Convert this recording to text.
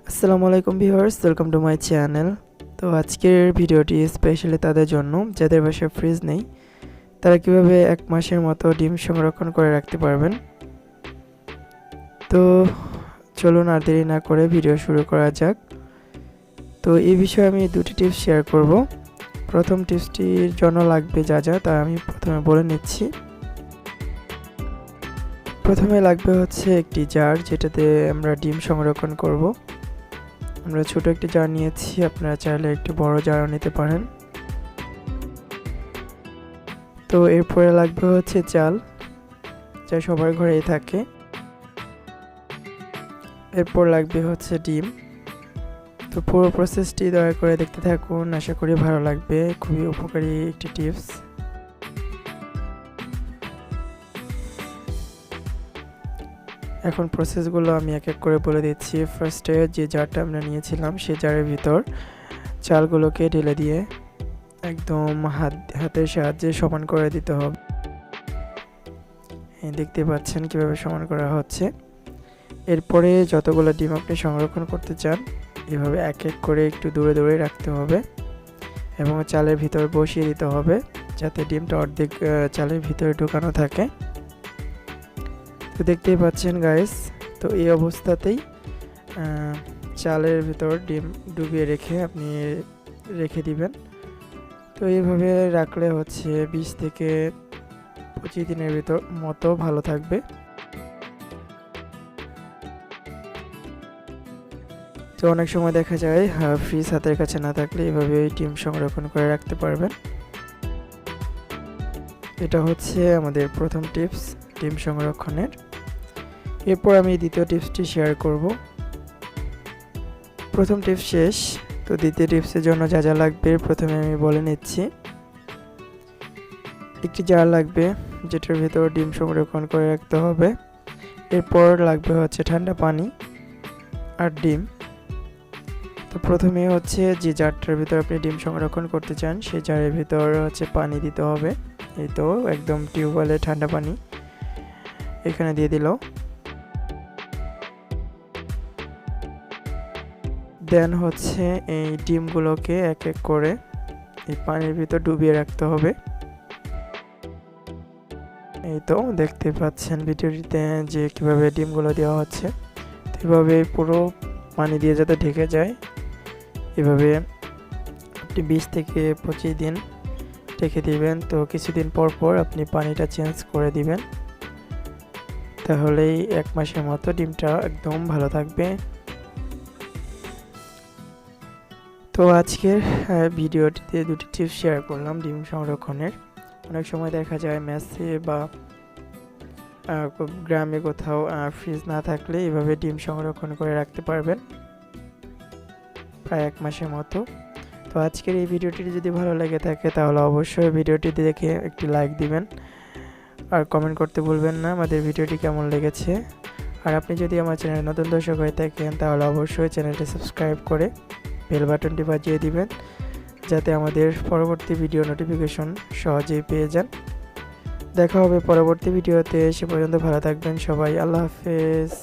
আসসালামু আলাইকুম viewers, welcome to my channel. তো আজকের ভিডিওটি স্পেশালি তাদের জন্য যাদের বাসায় ফ্রিজ নেই, তারা কিভাবে 1 মাসের মতো ডিম সংরক্ষণ করে রাখতে পারবেন। তো চলুন আর দেরি না করে ভিডিও শুরু করা যাক। তো এই বিষয়ে আমি দুটি টিপস শেয়ার করব। প্রথম টিপসটির জন্য লাগবে যা যা তা আমি প্রথমে বলে নিচ্ছি। প্রথমে লাগবে হচ্ছে একটি জার, যেটাতে আমরা ডিম সংরক্ষণ করব। আমরা ছোট একটি জার নিয়েছি, আপনারা চাইলে একটু বড় জারও নিতে পারেন। তো এরপরে লাগবে হচ্ছে চাল, যা সবার ঘরেই থাকে। এরপর লাগবে হচ্ছে ডিম। তো পুরো প্রসেসটি দয়া করে দেখতে থাকুন, আশা করি ভালো লাগবে, খুবই উপকারী একটি টিপস। এখন প্রসেসগুলো আমি এক এক করে বলে দিচ্ছি। ফার্স্টে যে জারটা আমরা নিয়েছিলাম সেই জারের ভিতর চালগুলোকে ঢেলে দিয়ে একদম হাতের সাহায্যে সমান করে দিতে হবে। দেখতে পাচ্ছেন কিভাবে সমান করা হচ্ছে। এরপরে যতগুলো ডিম আপনি সংরক্ষণ করতে চান, এভাবে এক এক করে একটু দূরে দূরে রাখতে হবে এবং চালের ভিতর বসিয়ে দিতে হবে, যাতে ডিমটা অর্ধেক চালের ভিতরে ঢুকানো থাকে। তো দেখতেই পাচ্ছেন গাইস, তো এই অবস্থাতেই চালের ভিতর ডিম ডুবিয়ে রেখে আপনি রেখে দিবেন। তো এইভাবে রাখলে হচ্ছে 20 থেকে 25 দিনের ভিতর মতো ভালো থাকবে। তো অনেক সময় দেখা যায় ফ্রিজ হাতের কাছে না থাকলে এভাবে ডিম সংরক্ষণ করে রাখতে পারবেন। এটা হচ্ছে আমাদের প্রথম টিপস ডিম সংরক্ষণের। এরপর আমি দ্বিতীয় টিপসটি শেয়ার করব। প্রথম টিপস শেষ, তো দ্বিতীয় টিপসের জন্য যা যা লাগবে প্রথমে আমি বলে নিচ্ছি। একটি জার লাগবে, যেটার ভিতর ডিম সংরক্ষণ করে রাখতে হবে। এরপর লাগবে হচ্ছে ঠান্ডা পানি আর ডিম। তো প্রথমে হচ্ছে যে জারটার ভিতর আপনি ডিম সংরক্ষণ করতে চান সেই জারের ভিতর হচ্ছে পানি দিতে হবে। এই তো একদম টিউবওয়েলের ঠান্ডা পানি এখানে দিয়ে দিল। দেন হচ্ছে এই ডিমগুলোকে এক এক করে এই পানির ভিতর ডুবিয়ে রাখতে হবে। এই তো দেখতে পাচ্ছেন ভিডিওটিতে যে কিভাবে ডিমগুলো দেওয়া হচ্ছে। এভাবে পুরো পানি দিয়ে যাতে ঢেকে যায়, এভাবে আপনি 20 থেকে 25 দিন রেখে দিবেন। তো কিছুদিন পর পর আপনি পানিটা চেঞ্জ করে দিবেন, তাহলেই 1 মাসের মতো ডিমটা একদম ভালো থাকবে। তো আজকের ভিডিওটিতে দুটি টিপস শেয়ার করলাম ডিম সংরক্ষণের। অনেক সময় দেখা যায় মেসে বা গ্রামে কোথাও ফ্রিজ না থাকলে এভাবে ডিম সংরক্ষণ করে রাখতে পারবেন প্রায় 1 মাসের মতো। তো আজকের এই ভিডিওটি যদি ভালো লেগে থাকে তাহলে অবশ্যই ভিডিওটি দেখে একটি লাইক দিবেন আর কমেন্ট করতে ভুলবেন না আমাদের ভিডিওটি কেমন লেগেছে। আর আপনি যদি আমার চ্যানেলে নতুন দর্শক হয়ে থাকেন তাহলে অবশ্যই চ্যানেলটি সাবস্ক্রাইব করে বেল বাটনটি বাজিয়ে দিবেন, যাতে আমাদের পরবর্তী ভিডিও নোটিফিকেশন সহজেই পেয়ে যান। দেখা হবে পরবর্তী ভিডিওতে, সে পর্যন্ত ভালো থাকবেন সবাই। আল্লাহ হাফেজ।